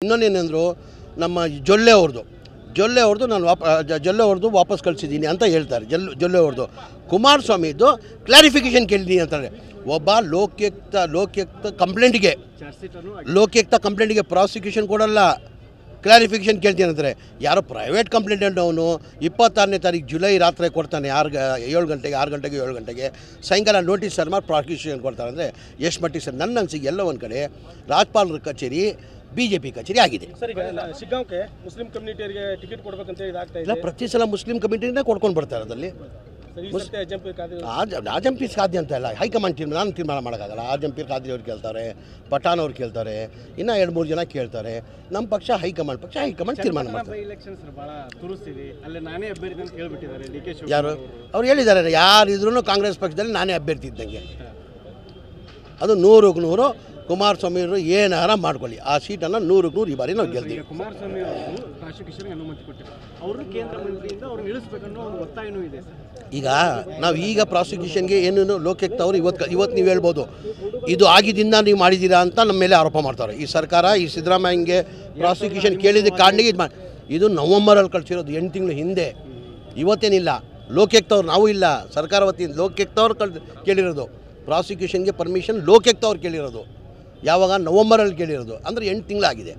ಇನ್ನೊಂದೇನೆಂದ್ರು ನಮ್ಮ ಜೊಲ್ಲೆ ಅವ್ರದ್ದು ನಾನು ಜೊಲ್ಲೆ ಅವ್ರದ್ದು ವಾಪಸ್ ಕಳಿಸಿದ್ದೀನಿ ಅಂತ ಹೇಳ್ತಾರೆ. ಜೊಲ್ಲೆ ಅವ್ರದ್ದು ಕುಮಾರಸ್ವಾಮಿದು ಕ್ಲಾರಿಫಿಕೇಷನ್ ಕೇಳಿದ್ದೀನಿ ಅಂತಾರೆ. ಒಬ್ಬ ಲೋಕಾಯುಕ್ತ ಕಂಪ್ಲೇಂಟಿಗೆ ಪ್ರಾಸಿಕ್ಯೂಷನ್ ಕೊಡಲ್ಲ, ಕ್ಲಾರಿಫಿಕೇಷನ್ ಕೇಳ್ತೀನಿ ಅಂತಾರೆ. ಯಾರೋ ಪ್ರೈವೇಟ್ ಕಂಪ್ಲೇಂಟೆಂಟ್ ಅವನು 26ನೇ ತಾರೀಕು ಜುಲೈ ರಾತ್ರಿ ಕೊಡ್ತಾನೆ 6 ಗಂಟೆಗೆ 7 ಗಂಟೆಗೆ ಸಾಯಂಕಾಲ ನೋಟಿಸ್ ಸರ್ ಮಾಡಿ ಪ್ರಾಸಿಕ್ಯೂಷನ್ ಕೊಡ್ತಾರೆ. ಅಂದರೆ ಎಷ್ಟು ಮಟ್ಟಿಗೆ ಸರ್ ನನ್ನ ಅನಿಸಿಕೆ ಎಲ್ಲ ಒಂದು ಕಡೆ ರಾಜ್ಯಪಾಲರ ಕಚೇರಿ ಬಿಜೆಪಿ ಕಚೇರಿ ಆಗಿದೆ. ಶಿಗ್ಗಾಂವ್ಗೆ ಮುಸ್ಲಿಂ ಕಮ್ಯುನಿಟಿಯವರಿಗೆ ಟಿಕೆಟ್ ಕೊಡಬೇಕಂತ ಇದಾಗ್ತಾ ಇಲ್ಲ, ಪ್ರತಿ ಸಲ ಮುಸ್ಲಿಂ ಕಮಿಟಿನೇ ಕೊಡ್ಕೊಂಡು ಬರ್ತಾರೆ. ಅದರಲ್ಲಿ ಆಜಂಪೀರ್ ಖಾದ್ಯ ಅಂತ ಇಲ್ಲ, ಹೈಕಮಾಂಡ್ ನಾನು ತೀರ್ಮಾನ ಮಾಡೋಕ್ಕಾಗಲ್ಲ. ಆಜಂಪೀರ್ ಖಾದ್ರಿ ಅವ್ರು ಕೇಳ್ತಾರೆ, ಪಠಾನ್ ಅವ್ರು ಕೇಳ್ತಾರೆ, ಇನ್ನೂ 2-3 ಜನ ಕೇಳ್ತಾರೆ. ನಮ್ಮ ಪಕ್ಷ ಹೈಕಮಾಂಡ್ ತೀರ್ಮಾನ ಮಾಡ್ತಾರೆ. ಯಾರು ಅವ್ರು ಹೇಳಿದ್ದಾರೆ, ಯಾರಿದ್ರೂ ಕಾಂಗ್ರೆಸ್ ಪಕ್ಷದಲ್ಲಿ ನಾನೇ ಅಭ್ಯರ್ಥಿ ಇದ್ದಂಗೆ. ಅದು 100ಕ್ಕೆ 100 ಕುಮಾರಸ್ವಾಮಿ ಅವರು ಏನಾರ ಮಾಡ್ಕೊಳ್ಳಿ, ಆ ಸೀಟನ್ನು 100ಕ್ಕೆ 100 ಈ ಬಾರಿ ನಾವು ಗೆಲ್ತೀವಿ. ಕುಮಾರಸ್ವಾಮಿ ಅವರು ಪ್ರಾಸಿಕ್ಯೂಷನ್ಗೆ ಅನುಮತಿ ಕೊಟ್ಟಿದ್ದಾರೆ, ಅವರು ಕೇಂದ್ರ ಮಂತ್ರಿಯಿಂದ ಅವ್ರನ್ನ ಇಳಿಸಬೇಕನ್ನೋ ಒಂದು ಒತ್ತಾಯನೂ ಇದೆ ಸರ್. ಈಗ ಪ್ರಾಸಿಕ್ಯೂಷನ್ಗೆ ಏನೇನು ಲೋಕಾಯುಕ್ತ ಅವರು ಇವತ್ತು ನೀವು ಹೇಳ್ಬೋದು ಇದು ಆಗಿದ್ದರಿಂದ ನೀವು ಮಾಡಿದ್ದೀರಾ ಅಂತ ನಮ್ಮ ಮೇಲೆ ಆರೋಪ ಮಾಡ್ತಾರೆ. ಈ ಸರ್ಕಾರ ಈ ಸಿದ್ದರಾಮಯ್ಯಂಗೆ ಪ್ರಾಸಿಕ್ಯೂಷನ್ ಕೇಳಿದ ಕಾರಣಕ್ಕೆ ಇದು ನವಂಬರಲ್ಲಿ ಕಳಿಸಿರೋದು, 8 ತಿಂಗಳು ಹಿಂದೆ. ಇವತ್ತೇನಿಲ್ಲ, ಲೋಕಾಯುಕ್ತ ಅವ್ರು ನಾವು ಇಲ್ಲ, ಸರ್ಕಾರ ವತಿಯಿಂದ ಲೋಕಾಯುಕ್ತ ಅವ್ರು ಕೇಳಿರೋದು. ಪ್ರಾಸಿಕ್ಯೂಷನ್ಗೆ ಪರ್ಮಿಷನ್ ಲೋಕಾಯುಕ್ತ ಅವ್ರು ಕೇಳಿರೋದು. ಯಾವಾಗ? ನವಂಬರಲ್ಲಿ ಕೇಳಿರೋದು, ಅಂದರೆ 8 ತಿಂಗಳಾಗಿದೆ.